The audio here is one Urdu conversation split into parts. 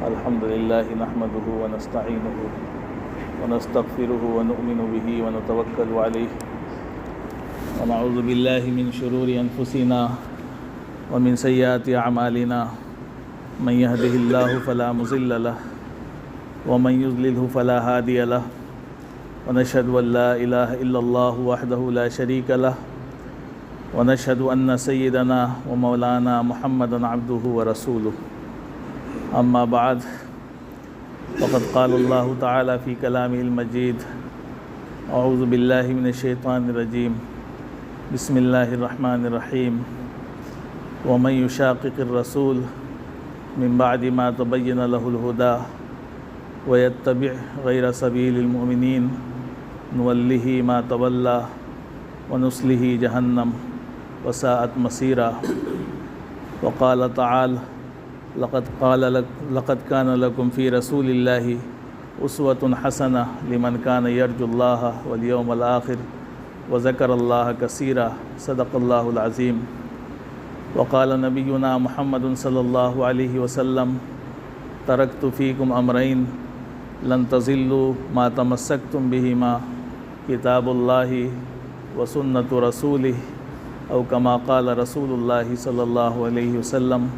الحمد لله نحمده ونستعينه ونستغفره ونؤمن به ونتوكل عليه ونعوذ بالله من شرور أنفسنا ومن سيئات أعمالنا من يهده الله فلا مضل له ومن يضلله فلا هادي له ونشهد أن لا إله إلا الله وحده لا شريك له ونشهد أن سيدنا ومولانا محمدا عبده ورسوله أما بعد فقد قال الله تعالى في كلامه المجيد أعوذ بالله من الشيطان الرجيم بسم الله الرحمن الرحيم ومن يشاقق الرسول من بعد ما تبين له الهدى ويتبع غير سبيل المؤمنين نوله ما تولى ونصله جهنم وساءت مصيرا وقال تعالى لقد كان لكم في رسول الله أسوة حسنة لمن كان يرجو الله واليوم الآخر وذكر الله كثيرا صدق الله العظيم وقال نبينا محمد صلى الله عليه وسلم تركت فيكم أمرين لن تضلوا ما تمسكتم بهما كتاب الله وسنة رسوله أو كما قال رسول الله صلى الله عليه وسلم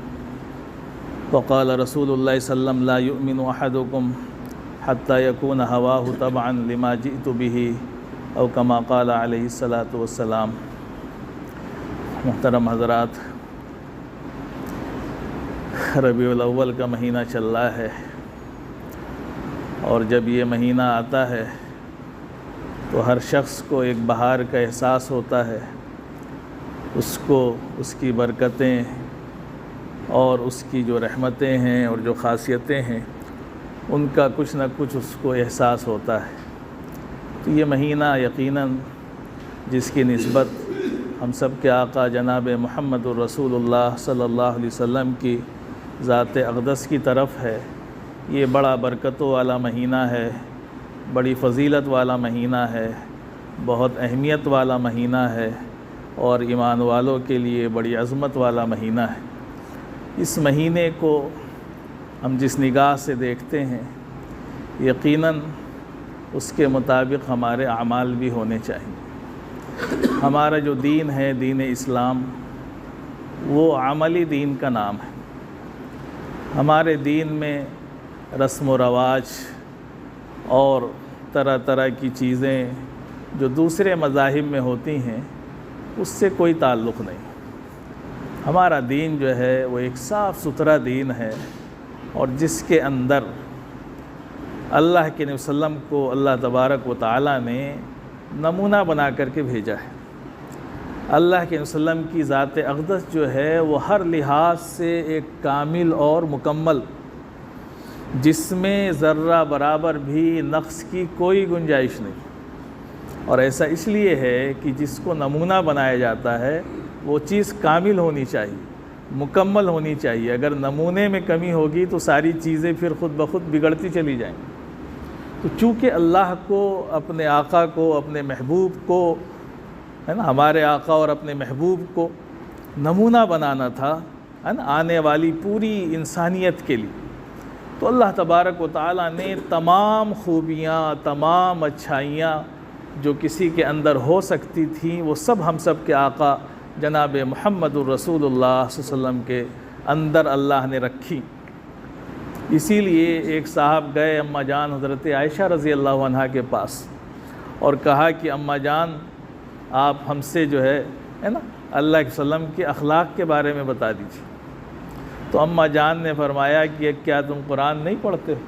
وقال رسول الله صلى الله عليه وسلم لا يؤمن أحدكم حتى يكون هواه تبعا لما جئت به أو كما قال عليه الصلاة والسلام۔ محترم حضرات، ربیع الاول کا مہینہ چل رہا ہے اور جب یہ مہینہ آتا ہے تو ہر شخص کو ایک بہار کا احساس ہوتا ہے، اس کو اس کی برکتیں اور اس کی جو رحمتیں ہیں اور جو خاصیتیں ہیں ان کا کچھ نہ کچھ اس کو احساس ہوتا ہے۔ تو یہ مہینہ یقیناً جس کی نسبت ہم سب کے آقا جناب محمد الرسول اللہ صلی اللہ علیہ وسلم کی ذات اقدس کی طرف ہے، یہ بڑا برکتوں والا مہینہ ہے، بڑی فضیلت والا مہینہ ہے، بہت اہمیت والا مہینہ ہے اور ایمان والوں کے لیے بڑی عظمت والا مہینہ ہے۔ اس مہینے کو ہم جس نگاہ سے دیکھتے ہیں یقیناً اس کے مطابق ہمارے اعمال بھی ہونے چاہیے۔ ہمارا جو دین ہے، دین اسلام، وہ عملی دین کا نام ہے۔ ہمارے دین میں رسم و رواج اور طرح طرح کی چیزیں جو دوسرے مذاہب میں ہوتی ہیں اس سے کوئی تعلق نہیں۔ ہمارا دین جو ہے وہ ایک صاف ستھرا دین ہے اور جس کے اندر اللہ کے نبی صلی اللہ علیہ وسلم کو اللہ تبارک و تعالیٰ نے نمونہ بنا کر کے بھیجا ہے۔ اللہ کے نبی صلی اللہ علیہ وسلم کی ذات اقدس جو ہے وہ ہر لحاظ سے ایک کامل اور مکمل، جس میں ذرہ برابر بھی نقص کی کوئی گنجائش نہیں، اور ایسا اس لیے ہے کہ جس کو نمونہ بنایا جاتا ہے وہ چیز کامل ہونی چاہیے، مکمل ہونی چاہیے۔ اگر نمونے میں کمی ہوگی تو ساری چیزیں پھر خود بخود بگڑتی چلی جائیں گی۔ تو چونکہ اللہ کو، اپنے آقا کو، اپنے محبوب کو، ہے نا، ہمارے آقا اور اپنے محبوب کو نمونہ بنانا تھا، ہے نا، آنے والی پوری انسانیت کے لیے، تو اللہ تبارک و تعالیٰ نے تمام خوبیاں، تمام اچھائیاں جو کسی کے اندر ہو سکتی تھیں وہ سب ہم سب کے آقا جناب محمد الرسول اللہ صلی اللہ علیہ وسلم کے اندر اللہ نے رکھی۔ اسی لیے ایک صاحب گئے اماں جان حضرت عائشہ رضی اللہ عنہا کے پاس اور کہا کہ اماں جان آپ ہم سے جو ہے نا اللہ کے وسلم کے اخلاق کے بارے میں بتا دیجیے۔ تو اماں جان نے فرمایا کہ کیا تم قرآن نہیں پڑھتے ہو؟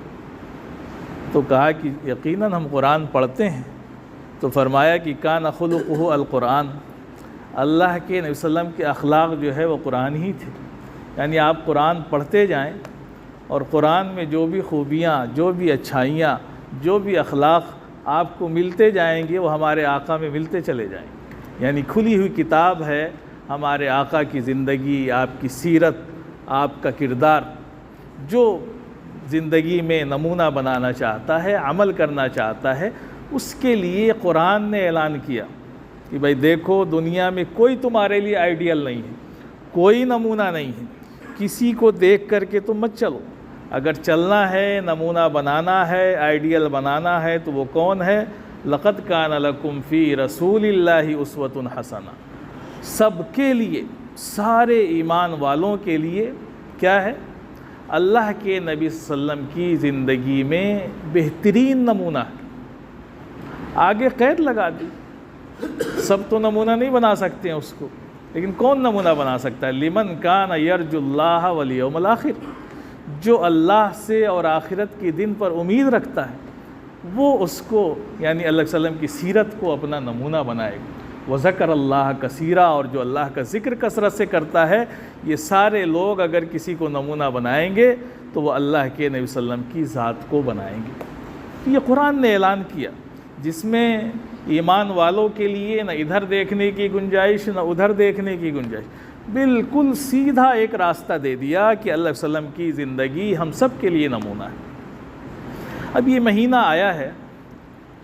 تو کہا کہ یقیناً ہم قرآن پڑھتے ہیں۔ تو فرمایا کہ کان خلقہ القرآن، اللہ کے نبی صلی اللہ علیہ وسلم کے اخلاق جو ہے وہ قرآن ہی تھے۔ یعنی آپ قرآن پڑھتے جائیں اور قرآن میں جو بھی خوبیاں، جو بھی اچھائیاں، جو بھی اخلاق آپ کو ملتے جائیں گے وہ ہمارے آقا میں ملتے چلے جائیں گے۔ یعنی کھلی ہوئی کتاب ہے ہمارے آقا کی زندگی، آپ کی سیرت، آپ کا کردار، جو زندگی میں نمونہ بنانا چاہتا ہے، عمل کرنا چاہتا ہے، اس کے لیے قرآن نے اعلان کیا کہ بھائی دیکھو دنیا میں کوئی تمہارے لیے آئیڈیل نہیں ہے، کوئی نمونہ نہیں ہے، کسی کو دیکھ کر کے تم مت چلو، اگر چلنا ہے، نمونہ بنانا ہے، آئیڈیل بنانا ہے تو وہ کون ہے؟ لقد کان لکم فی رسول اللہ اسوۃ حسنہ۔ سب کے لیے، سارے ایمان والوں کے لیے کیا ہے؟ اللہ کے نبی صلی اللہ علیہ وسلم کی زندگی میں بہترین نمونہ ہے۔ آگے قید لگا دی، سب تو نمونہ نہیں بنا سکتے ہیں اس کو، لیکن کون نمونہ بنا سکتا ہے؟ لمن کان یرجو اللہ والیوم الآخر، جو اللہ سے اور آخرت کے دن پر امید رکھتا ہے وہ اس کو یعنی اللہ صلی اللہ علیہ وسلم کی سیرت کو اپنا نمونہ بنائے گا۔ وذکر اللہ کثیرا، اور جو اللہ کا ذکر کثرت سے کرتا ہے، یہ سارے لوگ اگر کسی کو نمونہ بنائیں گے تو وہ اللہ کے نبی صلی اللہ علیہ وسلم کی ذات کو بنائیں گے۔ یہ قرآن نے اعلان کیا، جس میں ایمان والوں کے لیے نہ ادھر دیکھنے کی گنجائش نہ ادھر دیکھنے کی گنجائش، بالکل سیدھا ایک راستہ دے دیا کہ اللہ صلی اللہ علیہ وسلم کی زندگی ہم سب کے لیے نمونہ ہے۔ اب یہ مہینہ آیا ہے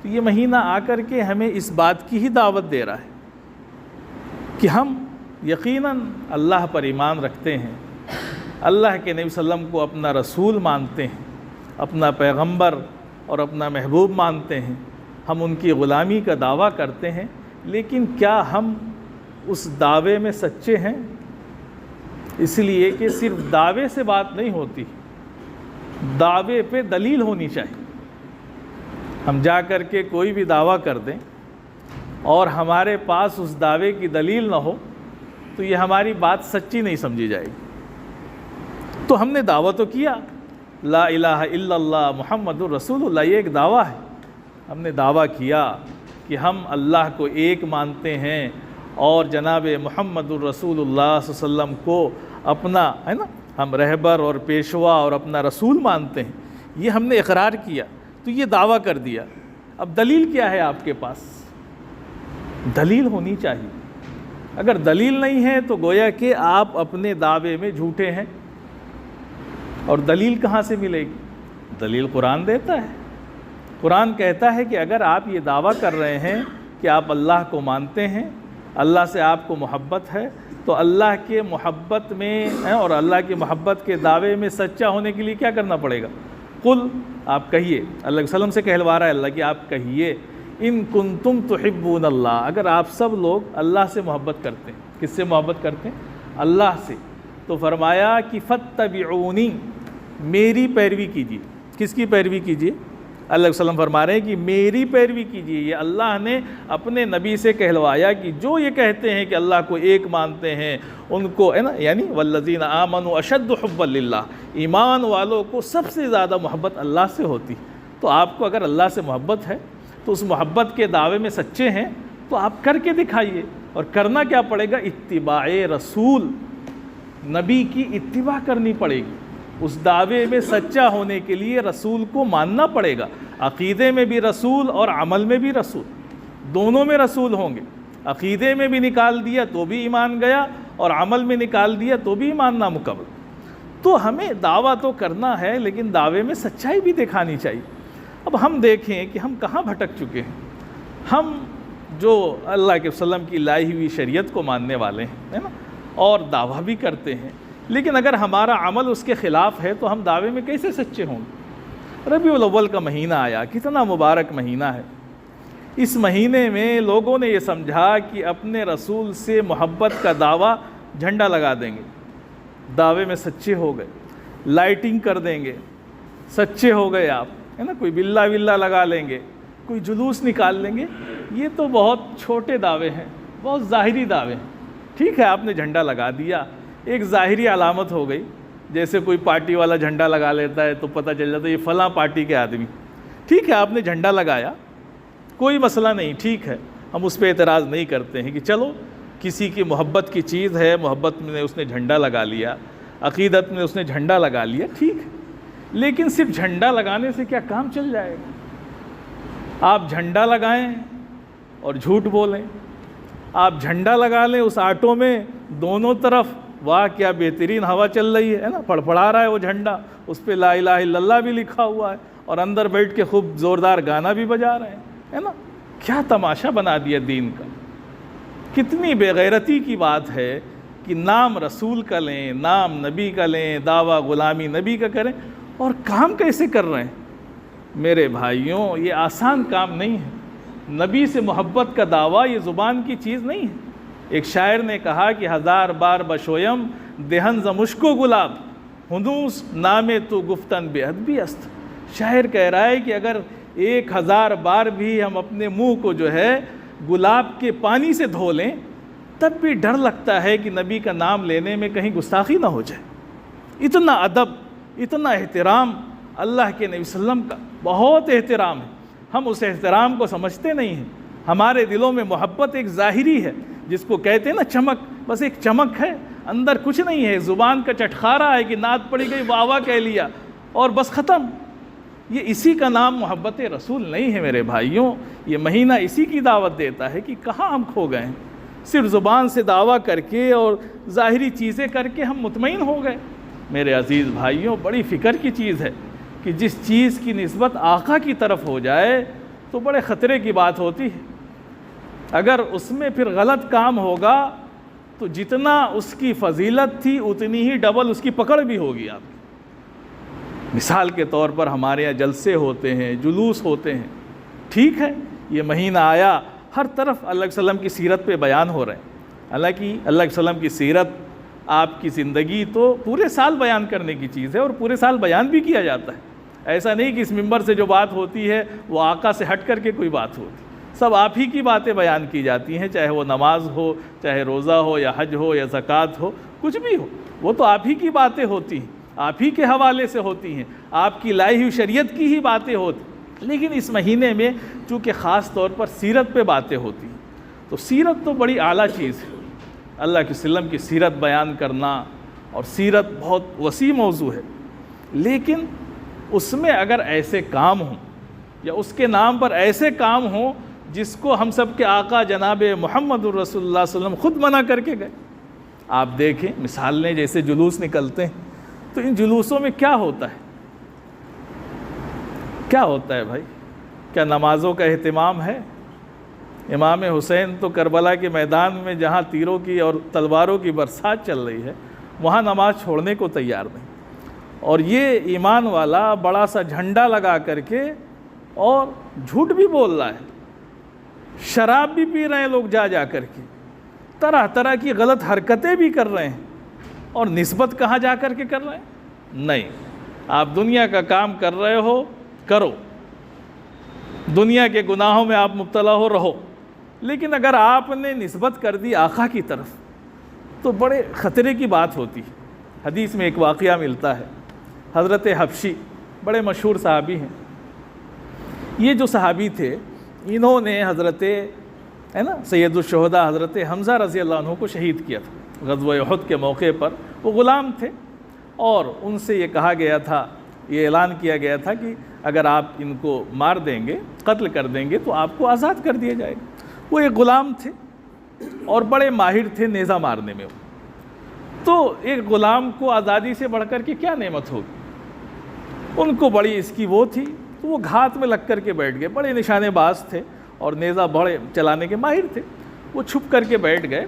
تو یہ مہینہ آ کر کے ہمیں اس بات کی ہی دعوت دے رہا ہے کہ ہم یقیناً اللہ پر ایمان رکھتے ہیں، اللہ کے نبی صلی اللہ علیہ وسلم کو اپنا رسول مانتے ہیں، اپنا پیغمبر اور اپنا محبوب مانتے ہیں، ہم ان کی غلامی کا دعویٰ کرتے ہیں، لیکن کیا ہم اس دعوے میں سچے ہیں؟ اس لیے کہ صرف دعوے سے بات نہیں ہوتی، دعوے پہ دلیل ہونی چاہیے۔ ہم جا کر کے کوئی بھی دعویٰ کر دیں اور ہمارے پاس اس دعوے کی دلیل نہ ہو تو یہ ہماری بات سچی نہیں سمجھی جائے گی۔ تو ہم نے دعویٰ تو کیا، لا الہ الا اللہ محمد الرسول اللہ، یہ ایک دعویٰ ہے۔ ہم نے دعویٰ کیا کہ ہم اللہ کو ایک مانتے ہیں اور جناب محمد الرسول اللہ صلی اللہ علیہ وسلم کو اپنا ہے نا ہم رہبر اور پیشوا اور اپنا رسول مانتے ہیں، یہ ہم نے اقرار کیا، تو یہ دعویٰ کر دیا۔ اب دلیل کیا ہے آپ کے پاس؟ دلیل ہونی چاہیے۔ اگر دلیل نہیں ہے تو گویا کہ آپ اپنے دعوے میں جھوٹے ہیں، اور دلیل کہاں سے ملے گی؟ دلیل قرآن دیتا ہے۔ قرآن کہتا ہے کہ اگر آپ یہ دعویٰ کر رہے ہیں کہ آپ اللہ کو مانتے ہیں، اللہ سے آپ کو محبت ہے، تو اللہ کے محبت میں اور اللہ کی محبت کے دعوے میں سچا ہونے کے لیے کیا کرنا پڑے گا؟ قل، آپ کہیے، اللہ علیہ وسلم سے کہلوا رہا ہے اللہ کہ آپ کہیے، ان کنتم تحبون اللہ، اگر آپ سب لوگ اللہ سے محبت کرتے ہیں، کس سے محبت کرتے ہیں؟ اللہ سے، تو فرمایا کہ فاتبعونی، میری پیروی کیجیے۔ کس کی پیروی کیجیے؟ اللہ علیہ وسلم فرما رہے ہیں کہ میری پیروی کیجیے۔ یہ اللہ نے اپنے نبی سے کہلوایا کہ جو یہ کہتے ہیں کہ اللہ کو ایک مانتے ہیں، ان کو ہے نا یعنی والذین آمنوا اشد حبا للہ، ایمان والوں کو سب سے زیادہ محبت اللہ سے ہوتی۔ تو آپ کو اگر اللہ سے محبت ہے تو اس محبت کے دعوے میں سچے ہیں تو آپ کر کے دکھائیے۔ اور کرنا کیا پڑے گا؟ اتباع رسول، نبی کی اتباع کرنی پڑے گی۔ اس دعوے میں سچا ہونے کے لیے رسول کو ماننا پڑے گا، عقیدے میں بھی رسول اور عمل میں بھی رسول، دونوں میں رسول ہوں گے۔ عقیدے میں بھی نکال دیا تو بھی ایمان گیا، اور عمل میں نکال دیا تو بھی ایمان نامکمل۔ تو ہمیں دعویٰ تو کرنا ہے لیکن دعوے میں سچائی بھی دکھانی چاہیے۔ اب ہم دیکھیں کہ ہم کہاں بھٹک چکے ہیں۔ ہم جو اللہ کے وسلم کی لائی ہوئی شریعت کو ماننے والے ہیں ہے نا، اور دعویٰ بھی کرتے ہیں، لیکن اگر ہمارا عمل اس کے خلاف ہے تو ہم دعوے میں کیسے سچے ہوں گے؟ ربیع الاول کا مہینہ آیا، کتنا مبارک مہینہ ہے۔ اس مہینے میں لوگوں نے یہ سمجھا کہ اپنے رسول سے محبت کا دعویٰ جھنڈا لگا دیں گے، دعوے میں سچے ہو گئے، لائٹنگ کر دیں گے، سچے ہو گئے آپ ہے نا، کوئی بلا ولا لگا لیں گے، کوئی جلوس نکال لیں گے۔ یہ تو بہت چھوٹے دعوے ہیں، بہت ظاہری دعوے ہیں۔ ٹھیک ہے، آپ نے جھنڈا لگا دیا، ایک ظاہری علامت ہو گئی، جیسے کوئی پارٹی والا جھنڈا لگا لیتا ہے تو پتہ چل جاتا ہے یہ فلاں پارٹی کے آدمی۔ ٹھیک ہے، آپ نے جھنڈا لگایا، کوئی مسئلہ نہیں، ٹھیک ہے، ہم اس پہ اعتراض نہیں کرتے ہیں کہ چلو کسی کی محبت کی چیز ہے، محبت میں اس نے جھنڈا لگا لیا، عقیدت میں اس نے جھنڈا لگا لیا، ٹھیک ہے، لیکن صرف جھنڈا لگانے سے کیا کام چل جائے گا؟ آپ جھنڈا لگائیں اور جھوٹ بولیں، آپ جھنڈا لگا لیں اس آٹو میں دونوں طرف، واہ کیا بہترین ہوا چل رہی ہے نا، پھڑپھڑا رہا ہے وہ جھنڈا، اس پہ لا الہ الا اللہ بھی لکھا ہوا ہے، اور اندر بیٹھ کے خوب زوردار گانا بھی بجا رہے ہیں ہے نا۔ کیا تماشا بنا دیا دین کا! کتنی بے غیرتی کی بات ہے کہ نام رسول کا لیں، نام نبی کا لیں، دعویٰ غلامی نبی کا کریں، اور کام کیسے کر رہے ہیں؟ میرے بھائیوں، یہ آسان کام نہیں ہے۔ نبی سے محبت کا دعویٰ یہ زبان کی چیز نہیں ہے۔ ایک شاعر نے کہا کہ 1000 بار بشویم دہن ز مشک و گلاب ہنوس نام تو گفتن بے ادبی است۔ شاعر کہہ رہا ہے کہ اگر 1000 بار بھی ہم اپنے منہ کو جو ہے گلاب کے پانی سے دھو لیں تب بھی ڈر لگتا ہے کہ نبی کا نام لینے میں کہیں گستاخی نہ ہو جائے۔ اتنا ادب، اتنا احترام اللہ کے نبی صلی اللہ علیہ وسلم کا، بہت احترام ہے۔ ہم اس احترام کو سمجھتے نہیں ہیں۔ ہمارے دلوں میں محبت ایک ظاہری ہے، جس کو کہتے ہیں نا چمک، بس ایک چمک ہے، اندر کچھ نہیں ہے۔ زبان کا چٹخارا ہے کہ نعت پڑھی گئی، واہ واہ کہہ لیا اور بس ختم۔ یہ اسی کا نام محبت رسول نہیں ہے میرے بھائیوں۔ یہ مہینہ اسی کی دعوت دیتا ہے کہ کہاں ہم کھو گئے ہیں۔ صرف زبان سے دعویٰ کر کے اور ظاہری چیزیں کر کے ہم مطمئن ہو گئے۔ میرے عزیز بھائیوں، بڑی فکر کی چیز ہے کہ جس چیز کی نسبت آقا کی طرف ہو جائے تو بڑے خطرے کی بات ہوتی ہے۔ اگر اس میں پھر غلط کام ہوگا تو جتنا اس کی فضیلت تھی اتنی ہی ڈبل اس کی پکڑ بھی ہوگی آپ کی۔ مثال کے طور پر ہمارے یہاں جلسے ہوتے ہیں، جلوس ہوتے ہیں، ٹھیک ہے، یہ مہینہ آیا، ہر طرف اللہ علیہ وسلم کی سیرت پہ بیان ہو رہے ہیں۔ حالانکہ اللہ علیہ وسلم کی سیرت، آپ کی زندگی تو پورے سال بیان کرنے کی چیز ہے اور پورے سال بیان بھی کیا جاتا ہے۔ ایسا نہیں کہ اس ممبر سے جو بات ہوتی ہے وہ آقا سے ہٹ کر کے کوئی بات ہوتی، سب آپ ہی کی باتیں بیان کی جاتی ہیں، چاہے وہ نماز ہو، چاہے روزہ ہو یا حج ہو یا زکوٰۃ ہو، کچھ بھی ہو، وہ تو آپ ہی کی باتیں ہوتی ہیں، آپ ہی کے حوالے سے ہوتی ہیں، آپ کی لائی ہوئی شریعت کی ہی باتیں ہوتی ہیں۔ لیکن اس مہینے میں چونکہ خاص طور پر سیرت پہ باتیں ہوتی ہیں، تو سیرت تو بڑی اعلیٰ چیز ہے۔ اللہ کے وسلم کی سیرت بیان کرنا، اور سیرت بہت وسیع موضوع ہے، لیکن اس میں اگر ایسے کام ہوں یا اس کے نام پر ایسے کام ہوں جس کو ہم سب کے آقا جناب محمد الرسول اللہ صلی اللہ علیہ وسلم خود منع کر کے گئے۔ آپ دیکھیں مثال لیں، جیسے جلوس نکلتے ہیں تو ان جلوسوں میں کیا ہوتا ہے؟ کیا ہوتا ہے بھائی؟ کیا نمازوں کا اہتمام ہے؟ امام حسین تو کربلا کے میدان میں جہاں تیروں کی اور تلواروں کی برسات چل رہی ہے وہاں نماز چھوڑنے کو تیار نہیں، اور یہ ایمان والا بڑا سا جھنڈا لگا کر کے اور جھوٹ بھی بول رہا ہے، شراب بھی پی رہے ہیں لوگ جا جا کر کے، طرح طرح کی غلط حرکتیں بھی کر رہے ہیں، اور نسبت کہاں جا کر کے کر رہے ہیں؟ نہیں، آپ دنیا کا کام کر رہے ہو کرو، دنیا کے گناہوں میں آپ مبتلا ہو رہو، لیکن اگر آپ نے نسبت کر دی آقا کی طرف تو بڑے خطرے کی بات ہوتی ہے۔ حدیث میں ایک واقعہ ملتا ہے، حضرت حبشی بڑے مشہور صحابی ہیں۔ یہ جو صحابی تھے انہوں نے حضرت سید الشہداء حضرت حمزہ رضی اللہ عنہ کو شہید کیا تھا غزوہ احد کے موقع پر۔ وہ غلام تھے اور ان سے یہ کہا گیا تھا، یہ اعلان کیا گیا تھا کہ اگر آپ ان کو مار دیں گے، قتل کر دیں گے تو آپ کو آزاد کر دیا جائے گا۔ وہ ایک غلام تھے اور بڑے ماہر تھے نیزہ مارنے میں، تو ایک غلام کو آزادی سے بڑھ کر کے کیا نعمت ہوگی؟ ان کو بڑی اس کی وہ تھی، تو وہ گھات میں لگ کر کے بیٹھ گئے۔ بڑے نشانے باز تھے اور نیزہ بڑے چلانے کے ماہر تھے۔ وہ چھپ کر کے بیٹھ گئے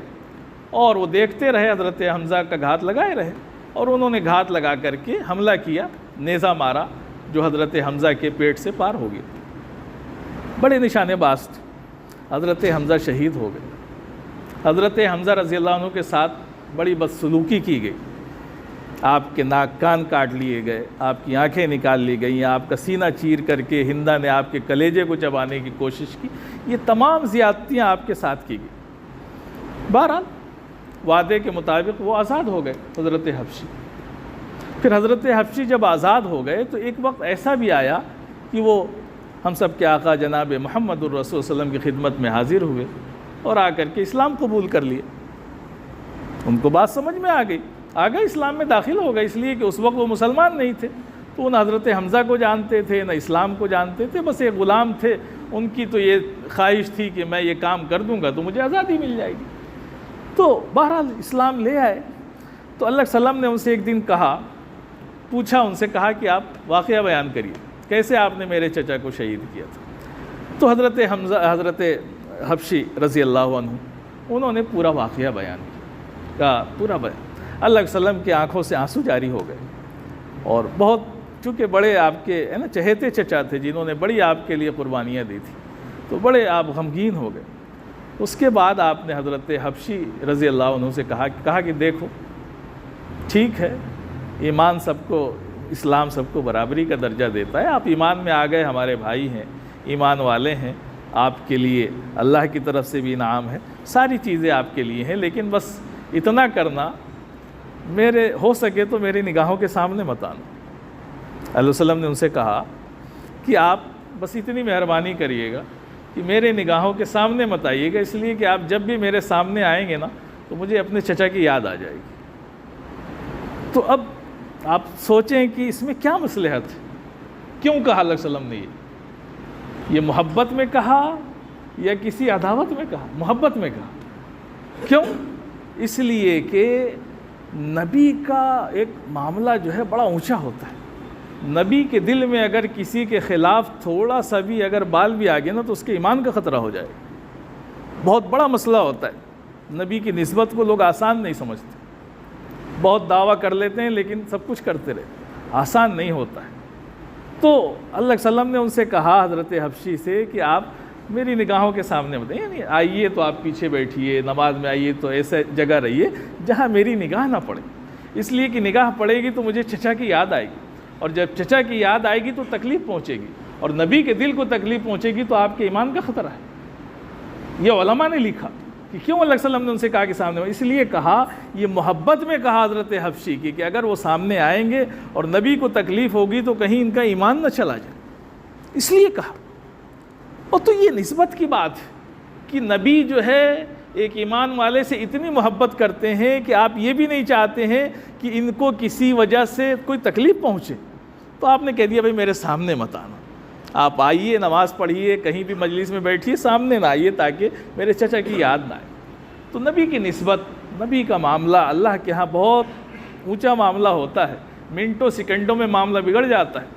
اور وہ دیکھتے رہے، حضرت حمزہ کا گھات لگائے رہے، اور انہوں نے گھات لگا کر کے حملہ کیا، نیزہ مارا جو حضرت حمزہ کے پیٹ سے پار ہو گیا۔ بڑے نشانے باز تھے، حضرت حمزہ شہید ہو گئے۔ حضرت حمزہ رضی اللہ عنہ کے ساتھ بڑی بدسلوکی کی گئی، آپ کے ناک کان کاٹ لیے گئے، آپ کی آنکھیں نکال لی گئیں، آپ کا سینہ چیر کر کے ہندا نے آپ کے کلیجے کو چبانے کی کوشش کی۔ یہ تمام زیادتیاں آپ کے ساتھ کی گئی۔ بہرحال وعدے کے مطابق وہ آزاد ہو گئے حضرت حبشی۔ پھر حضرت حبشی جب آزاد ہو گئے تو ایک وقت ایسا بھی آیا کہ وہ ہم سب کے آقا جناب محمد الرسول صلی اللہ علیہ وسلم کی خدمت میں حاضر ہوئے اور آ کر کے اسلام قبول کر لیے۔ ان کو بات سمجھ میں آ گئے، اسلام میں داخل ہو گئے، اس لیے کہ اس وقت وہ مسلمان نہیں تھے، تو نہ حضرت حمزہ کو جانتے تھے نہ اسلام کو جانتے تھے، بس ایک غلام تھے۔ ان کی تو یہ خواہش تھی کہ میں یہ کام کر دوں گا تو مجھے آزادی مل جائے گی، تو بہرحال اسلام لے آئے۔ تو اللہ علیہ وسلم نے ان سے ایک دن پوچھا ان سے کہا کہ آپ واقعہ بیان کریے، کیسے آپ نے میرے چچا کو شہید کیا تھا؟ تو حضرت حبشی رضی اللہ عنہ انہوں نے پورا واقعہ بیان کیا، پورا بیان۔ اللہ علیہ وسلم کی آنکھوں سے آنسو جاری ہو گئے اور بہت چونکہ بڑے آپ کے چہیتے چچا تھے جنہوں نے بڑی آپ کے لیے قربانیاں دی تھی، تو بڑے آپ غمگین ہو گئے۔ اس کے بعد آپ نے حضرت حبشی رضی اللہ عنہ سے کہا کہ دیکھو ٹھیک ہے، ایمان سب کو، اسلام سب کو برابری کا درجہ دیتا ہے، آپ ایمان میں آ گئے، ہمارے بھائی ہیں، ایمان والے ہیں، آپ کے لیے اللہ کی طرف سے بھی انعام ہے، ساری چیزیں آپ کے لیے ہیں، لیکن بس اتنا کرنا، میرے ہو سکے تو میری نگاہوں کے سامنے مت آنا۔ علیہ وسلم نے ان سے کہا کہ آپ بس اتنی مہربانی کریے گا کہ میرے نگاہوں کے سامنے مت آئیے گا، اس لیے کہ آپ جب بھی میرے سامنے آئیں گے نا تو مجھے اپنے چچا کی یاد آ جائے گی۔ تو اب آپ سوچیں کہ اس میں کیا مصلحت ہے، کیوں کہا اللہ علیہ وسلم نے یہ محبت میں کہا یا کسی عداوت میں کہا؟ محبت میں کہا۔ کیوں؟ اس لیے کہ نبی کا ایک معاملہ جو ہے بڑا اونچا ہوتا ہے۔ نبی کے دل میں اگر کسی کے خلاف تھوڑا سا بھی اگر بال بھی آ گیا نا تو اس کے ایمان کا خطرہ ہو جائے گا۔ بہت بڑا مسئلہ ہوتا ہے۔ نبی کی نسبت کو لوگ آسان نہیں سمجھتے، بہت دعویٰ کر لیتے ہیں لیکن سب کچھ کرتے رہتے، آسان نہیں ہوتا ہے۔ تو اللہ علیہ وسلم نے ان سے کہا حضرت حبشی سے کہ آپ میری نگاہوں کے سامنے بتائیں، یعنی آئیے تو آپ پیچھے بیٹھیے، نماز میں آئیے تو ایسے جگہ رہیے جہاں میری نگاہ نہ پڑے، اس لیے کہ نگاہ پڑے گی تو مجھے چچا کی یاد آئے گی، اور جب چچا کی یاد آئے گی تو تکلیف پہنچے گی، اور نبی کے دل کو تکلیف پہنچے گی تو آپ کے ایمان کا خطرہ ہے۔ یہ علماء نے لکھا کہ کیوں اللہ علیہ وسلم نے ان سے کہا کہ سامنے، اس لیے کہا، یہ محبت میں کہا حضرت حبشی کی کہ اگر وہ سامنے آئیں گے اور نبی کو تکلیف ہوگی تو کہیں ان کا ایمان نہ چلا جائے، اس لیے کہا۔ اور تو یہ نسبت کی بات ہے کہ نبی جو ہے ایک ایمان والے سے اتنی محبت کرتے ہیں کہ آپ یہ بھی نہیں چاہتے ہیں کہ ان کو کسی وجہ سے کوئی تکلیف پہنچے، تو آپ نے کہہ دیا بھائی میرے سامنے مت آنا، آپ آئیے، نماز پڑھیے، کہیں بھی مجلس میں بیٹھیے، سامنے نہ آئیے تاکہ میرے چچا کی یاد نہ آئے۔ تو نبی کی نسبت، نبی کا معاملہ اللہ کے ہاں بہت اونچا معاملہ ہوتا ہے، منٹوں سیکنڈوں میں معاملہ بگڑ جاتا ہے۔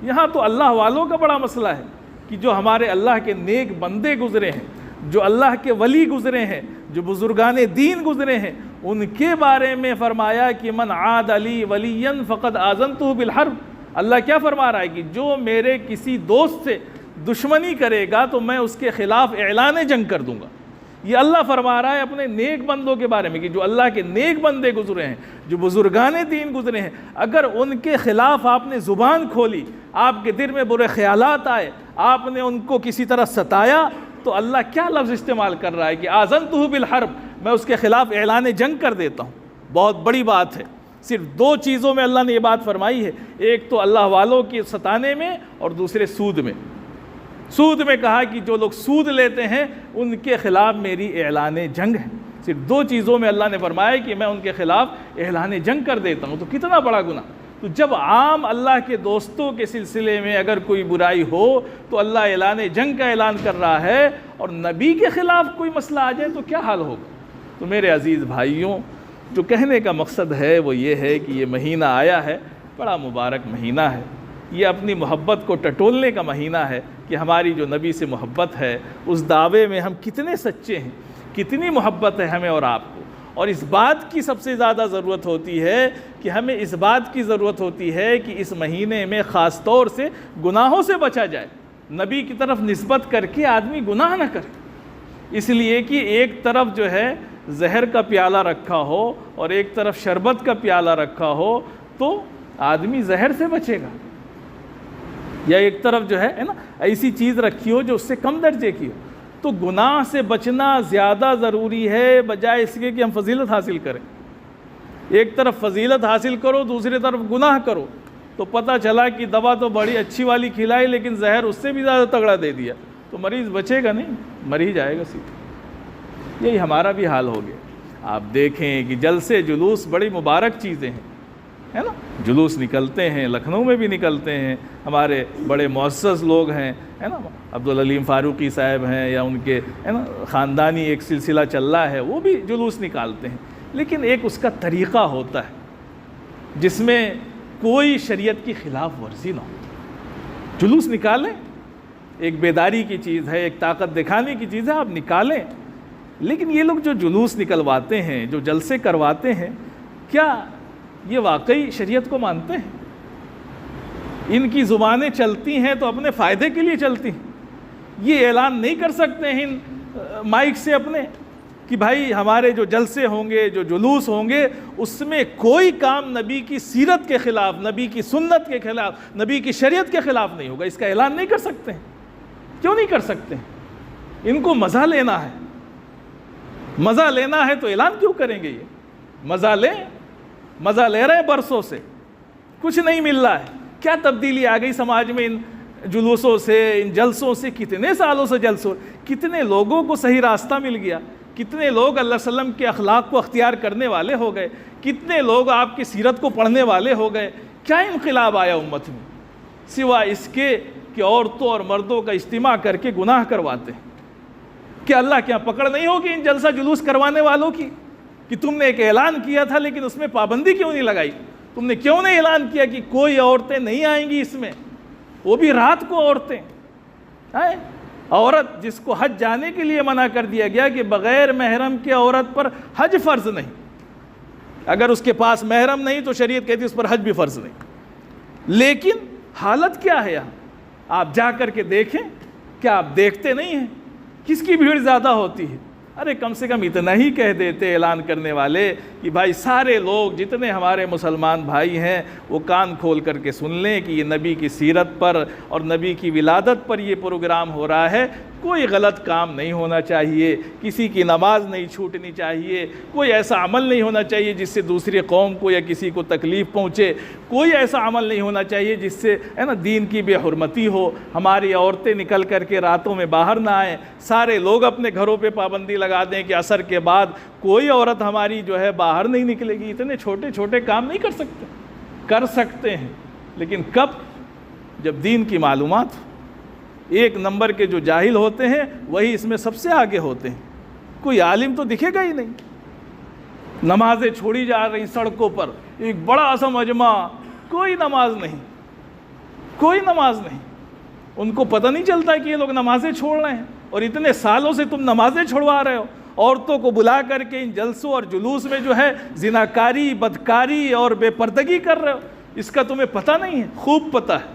یہاں تو اللہ والوں کا بڑا مسئلہ ہے کہ جو ہمارے اللہ کے نیک بندے گزرے ہیں، جو اللہ کے ولی گزرے ہیں، جو بزرگان دین گزرے ہیں، ان کے بارے میں فرمایا کہ من عاد علی ولیا فقد آذنتہ بالحرب۔ اللہ کیا فرما رہا ہے کہ جو میرے کسی دوست سے دشمنی کرے گا تو میں اس کے خلاف اعلان جنگ کر دوں گا۔ یہ اللہ فرما رہا ہے اپنے نیک بندوں کے بارے میں کہ جو اللہ کے نیک بندے گزرے ہیں، جو بزرگان دین گزرے ہیں، اگر ان کے خلاف آپ نے زبان کھولی، آپ کے دل میں برے خیالات آئے، آپ نے ان کو کسی طرح ستایا، تو اللہ کیا لفظ استعمال کر رہا ہے کہ آذنتہ بالحرب، میں اس کے خلاف اعلان جنگ کر دیتا ہوں۔ بہت بڑی بات ہے۔ صرف دو چیزوں میں اللہ نے یہ بات فرمائی ہے، ایک تو اللہ والوں کے ستانے میں اور دوسرے سود میں۔ سود میں کہا کہ جو لوگ سود لیتے ہیں ان کے خلاف میری اعلان جنگ ہے۔ صرف دو چیزوں میں اللہ نے فرمایا کہ میں ان کے خلاف اعلان جنگ کر دیتا ہوں۔ تو کتنا بڑا گناہ۔ تو جب عام اللہ کے دوستوں کے سلسلے میں اگر کوئی برائی ہو تو اللہ اعلان جنگ کا اعلان کر رہا ہے، اور نبی کے خلاف کوئی مسئلہ آ جائے تو کیا حال ہوگا۔ تو میرے عزیز بھائیوں، جو کہنے کا مقصد ہے وہ یہ ہے کہ یہ مہینہ آیا ہے، بڑا مبارک مہینہ ہے، یہ اپنی محبت کو ٹٹولنے کا مہینہ ہے کہ ہماری جو نبی سے محبت ہے اس دعوے میں ہم کتنے سچے ہیں، کتنی محبت ہے ہمیں اور آپ کو۔ اور اس بات کی سب سے زیادہ ضرورت ہوتی ہے کہ ہمیں اس بات کی ضرورت ہوتی ہے کہ اس مہینے میں خاص طور سے گناہوں سے بچا جائے، نبی کی طرف نسبت کر کے آدمی گناہ نہ کرے، اس لیے کہ ایک طرف جو ہے زہر کا پیالہ رکھا ہو اور ایک طرف شربت کا پیالہ رکھا ہو تو آدمی زہر سے بچے گا، یا ایک طرف جو ہے نا ایسی چیز رکھی ہو جو اس سے کم درجے کی ہو۔ تو گناہ سے بچنا زیادہ ضروری ہے بجائے اس کے کہ ہم فضیلت حاصل کریں۔ ایک طرف فضیلت حاصل کرو، دوسری طرف گناہ کرو، تو پتہ چلا کہ دوا تو بڑی اچھی والی کھلائی لیکن زہر اس سے بھی زیادہ تگڑا دے دیا، تو مریض بچے گا نہیں، مر ہی جائے گا سیدھا۔ یہی ہمارا بھی حال ہو گیا۔ آپ دیکھیں کہ جلسے جلوس بڑی مبارک چیزیں ہیں، ہے نا، جلوس نکلتے ہیں، لکھنؤ میں بھی نکلتے ہیں، ہمارے بڑے معزز لوگ ہیں، ہے نا، عبدالعلیم فاروقی صاحب ہیں، یا ان کے ہے نا خاندانی ایک سلسلہ چل رہا ہے، وہ بھی جلوس نکالتے ہیں، لیکن ایک اس کا طریقہ ہوتا ہے جس میں کوئی شریعت کی خلاف ورزی نہ ہو۔ جلوس نکالیں، ایک بیداری کی چیز ہے، ایک طاقت دکھانے کی چیز ہے، آپ نکالیں، لیکن یہ لوگ جو جلوس نکلواتے ہیں، جو جلسے کرواتے ہیں، کیا یہ واقعی شریعت کو مانتے ہیں؟ ان کی زبانیں چلتی ہیں تو اپنے فائدے کے لیے چلتی ہیں. یہ اعلان نہیں کر سکتے ہیں مائک سے اپنے کہ بھائی ہمارے جو جلسے ہوں گے، جو جلوس ہوں گے، اس میں کوئی کام نبی کی سیرت کے خلاف، نبی کی سنت کے خلاف، نبی کی شریعت کے خلاف نہیں ہوگا. اس کا اعلان نہیں کر سکتے ہیں. کیوں نہیں کر سکتے ہیں؟ ان کو مزہ لینا ہے. مزہ لینا ہے تو اعلان کیوں کریں گے؟ یہ مزہ لے رہے ہیں برسوں سے، کچھ نہیں مل رہا ہے. کیا تبدیلی آ گئی سماج میں ان جلوسوں سے، ان جلسوں سے؟ کتنے سالوں سے جلسوں، کتنے لوگوں کو صحیح راستہ مل گیا، کتنے لوگ اللہ صلی اللہ علیہ وسلم کے اخلاق کو اختیار کرنے والے ہو گئے، کتنے لوگ آپ کی سیرت کو پڑھنے والے ہو گئے. کیا انقلاب آیا امت میں سوائے اس کے کہ عورتوں اور مردوں کا اجتماع کر کے گناہ کرواتے ہیں؟ کہ اللہ کیا پکڑ نہیں ہوگی ان جلسہ جلوس کروانے والوں کی کہ تم نے ایک اعلان کیا تھا لیکن اس میں پابندی کیوں نہیں لگائی؟ تم نے کیوں نہیں اعلان کیا کہ کوئی عورتیں نہیں آئیں گی اس میں، وہ بھی رات کو عورتیں؟ عورت جس کو حج جانے کے لیے منع کر دیا گیا کہ بغیر محرم کے عورت پر حج فرض نہیں. اگر اس کے پاس محرم نہیں تو شریعت کہتی ہے اس پر حج بھی فرض نہیں. لیکن حالت کیا ہے یہاں؟ آپ جا کر کے دیکھیں. کیا آپ دیکھتے نہیں ہیں کس کی بھیڑ زیادہ ہوتی ہے؟ ارے کم سے کم اتنا ہی کہہ دیتے اعلان کرنے والے کہ بھائی سارے لوگ جتنے ہمارے مسلمان بھائی ہیں وہ کان کھول کر کے سن لیں کہ یہ نبی کی سیرت پر اور نبی کی ولادت پر یہ پروگرام ہو رہا ہے. کوئی غلط کام نہیں ہونا چاہیے، کسی کی نماز نہیں چھوٹنی چاہیے، کوئی ایسا عمل نہیں ہونا چاہیے جس سے دوسری قوم کو یا کسی کو تکلیف پہنچے، کوئی ایسا عمل نہیں ہونا چاہیے جس سے دین کی بے حرمتی ہو. ہماری عورتیں نکل کر کے راتوں میں باہر نہ آئیں. سارے لوگ اپنے گھروں پہ پابندی لگا دیں کہ عصر کے بعد کوئی عورت ہماری باہر نہیں نکلے گی. اتنے چھوٹے چھوٹے کام نہیں کر سکتے ہیں. لیکن کب؟ جب دین کی معلومات. ایک نمبر کے جو جاہل ہوتے ہیں وہی اس میں سب سے آگے ہوتے ہیں. کوئی عالم تو دکھے گا ہی نہیں. نمازیں چھوڑی جا رہی سڑکوں پر، ایک بڑا سا مجمع، کوئی نماز نہیں. ان کو پتہ نہیں چلتا کہ یہ لوگ نمازیں چھوڑ رہے ہیں. اور اتنے سالوں سے تم نمازیں چھوڑوا رہے ہو. عورتوں کو بلا کر کے ان جلسوں اور جلوس میں زناکاری، بدکاری اور بے پردگی کر رہے ہو. اس کا تمہیں پتہ نہیں ہے؟ خوب پتہ ہے.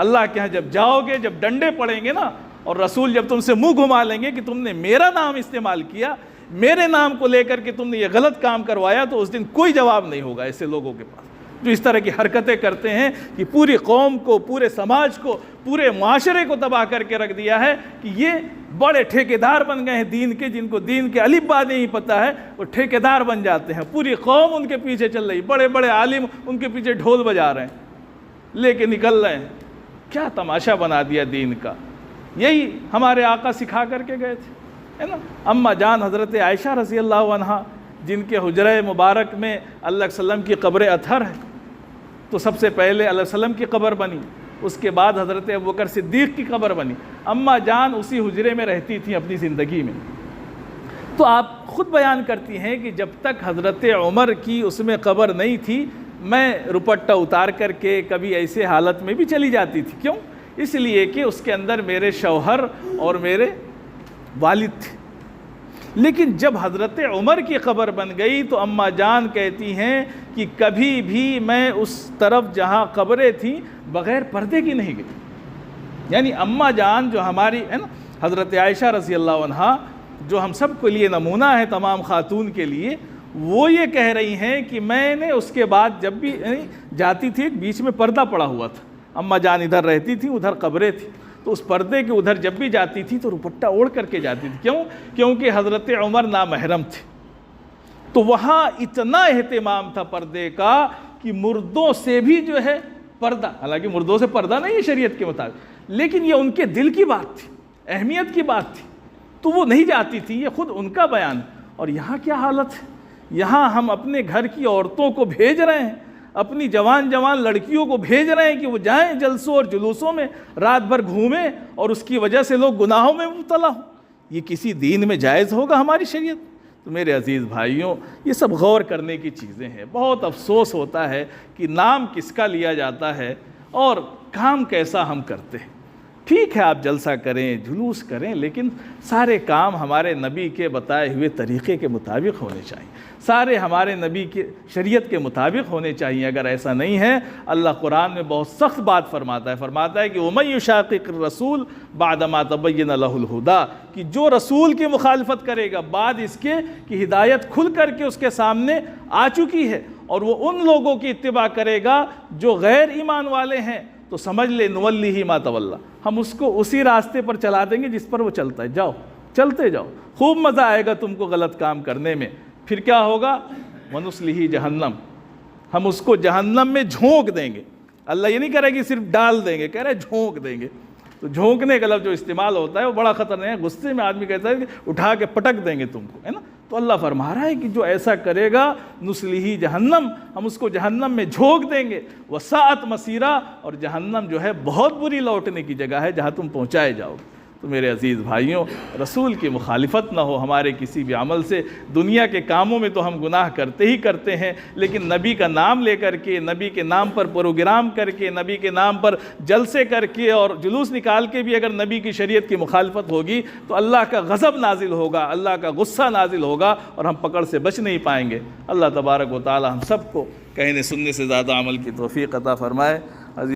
اللہ کے ہاں جب جاؤ گے، جب ڈنڈے پڑیں گے نا، اور رسول جب تم سے منہ گھما لیں گے کہ تم نے میرا نام استعمال کیا، میرے نام کو لے کر کے تم نے یہ غلط کام کروایا، تو اس دن کوئی جواب نہیں ہوگا ایسے لوگوں کے پاس جو اس طرح کی حرکتیں کرتے ہیں کہ پوری قوم کو، پورے سماج کو، پورے معاشرے کو تباہ کر کے رکھ دیا ہے. کہ یہ بڑے ٹھیکیدار بن گئے ہیں دین کے، جن کو دین کے الف با نہیں پتہ ہے وہ ٹھیکیدار بن جاتے ہیں. پوری قوم ان کے پیچھے چل رہی، بڑے بڑے عالم ان کے پیچھے ڈھول بجا رہے ہیں، لے کے نکل رہے ہیں. کیا تماشا بنا دیا دین کا. یہی ہمارے آقا سکھا کر کے گئے تھے نا. اماں جان حضرت عائشہ رضی اللہ عنہا، جن کے حجرہ مبارک میں اللہ علیہ وسلم کی قبر اطہر ہے، تو سب سے پہلے اللہ علیہ وسلم کی قبر بنی، اس کے بعد حضرت ابوبکر صدیق کی قبر بنی. اماں جان اسی حجرے میں رہتی تھیں اپنی زندگی میں. تو آپ خود بیان کرتی ہیں کہ جب تک حضرت عمر کی اس میں قبر نہیں تھی، میں روپٹہ اتار کر کے کبھی ایسے حالت میں بھی چلی جاتی تھی. کیوں؟ اس لیے کہ اس کے اندر میرے شوہر اور میرے والد تھے. لیکن جب حضرت عمر کی قبر بن گئی تو اماں جان کہتی ہیں کہ کبھی بھی میں اس طرف جہاں قبریں تھیں بغیر پردے کی نہیں گئی. یعنی اماں جان جو ہماری حضرت عائشہ رضی اللہ عنہا، جو ہم سب کے لیے نمونہ ہے تمام خاتون کے لیے، وہ یہ کہہ رہی ہیں کہ میں نے اس کے بعد جب بھی جاتی تھی بیچ میں پردہ پڑا ہوا تھا. اماں جان ادھر رہتی تھی، ادھر قبریں تھیں، تو اس پردے کے ادھر جب بھی جاتی تھی تو روپٹہ اوڑھ کر کے جاتی تھی. کیوں؟ کیونکہ حضرت عمر نامحرم تھے. تو وہاں اتنا اہتمام تھا پردے کا کہ مردوں سے بھی پردہ، حالانکہ مردوں سے پردہ نہیں ہے شریعت کے مطابق، لیکن یہ ان کے دل کی بات تھی، اہمیت کی بات تھی، تو وہ نہیں جاتی تھی. یہ خود ان کا بیان ہے. اور یہاں کیا حالت ہے؟ یہاں ہم اپنے گھر کی عورتوں کو بھیج رہے ہیں، اپنی جوان لڑکیوں کو بھیج رہے ہیں کہ وہ جائیں جلسوں اور جلوسوں میں رات بھر گھومیں، اور اس کی وجہ سے لوگ گناہوں میں مبتلا ہوں. یہ کسی دین میں جائز ہوگا ہماری شریعت؟ تو میرے عزیز بھائیوں، یہ سب غور کرنے کی چیزیں ہیں. بہت افسوس ہوتا ہے کہ نام کس کا لیا جاتا ہے اور کام کیسا ہم کرتے ہیں. ٹھیک ہے آپ جلسہ کریں، جلوس کریں، لیکن سارے کام ہمارے نبی کے بتائے ہوئے طریقے کے مطابق ہونے چاہیے، سارے ہمارے نبی کے شریعت کے مطابق ہونے چاہیے۔ اگر ایسا نہیں ہے، اللہ قرآن میں بہت سخت بات فرماتا ہے کہ وَمَن يُشَاقِقِ الرَّسُولَ بَعْدَ مَا تَبَيَّنَ لَهُ الْهُدَىٰ، کہ جو رسول کی مخالفت کرے گا بعد اس کے کہ ہدایت کھل کر کے اس کے سامنے آ چکی ہے، اور وہ ان لوگوں کی اتباع کرے گا جو غیر ایمان والے ہیں، تو سمجھ لے نُوَلِّهِ مَا تَوَلَّىٰ، ہم اس کو اسی راستے پر چلا دیں گے جس پر وہ چلتا ہے۔ جاؤ، چلتے جاؤ، خوب مزہ آئے گا تم کو غلط کام کرنے میں۔ پھر کیا ہوگا؟ وَنُصْلِهِ جہنم، ہم اس کو جہنم میں جھونک دیں گے۔ اللہ یہ نہیں کرے گی صرف ڈال دیں گے، کہہ رہے جھونک دیں گے۔ تو جھونکنے کا لفظ جو استعمال ہوتا ہے وہ بڑا خطرناک ہے، غصے میں آدمی کہتا ہے کہ اٹھا کے پٹک دیں گے تم کو، ہے نا۔ تو اللہ فرما رہا ہے کہ جو ایسا کرے گا نُصْلِهِ جہنم، ہم اس کو جہنم میں جھونک دیں گے۔ وَسَاءَتْ مَصِيرًا، اور جہنم جو ہے بہت بری لوٹنے کی جگہ ہے جہاں تم پہنچائے جاؤ گے۔ تو میرے عزیز بھائیوں، رسول کی مخالفت نہ ہو ہمارے کسی بھی عمل سے۔ دنیا کے کاموں میں تو ہم گناہ کرتے ہی کرتے ہیں، لیکن نبی کا نام لے کر کے، نبی کے نام پر پروگرام کر کے، نبی کے نام پر جلسے کر کے اور جلوس نکال کے بھی اگر نبی کی شریعت کی مخالفت ہوگی تو اللہ کا غضب نازل ہوگا، اللہ کا غصہ نازل ہوگا، اور ہم پکڑ سے بچ نہیں پائیں گے۔ اللہ تبارک و تعالی ہم سب کو کہنے سننے سے زیادہ عمل کی توفیق عطا فرمائے۔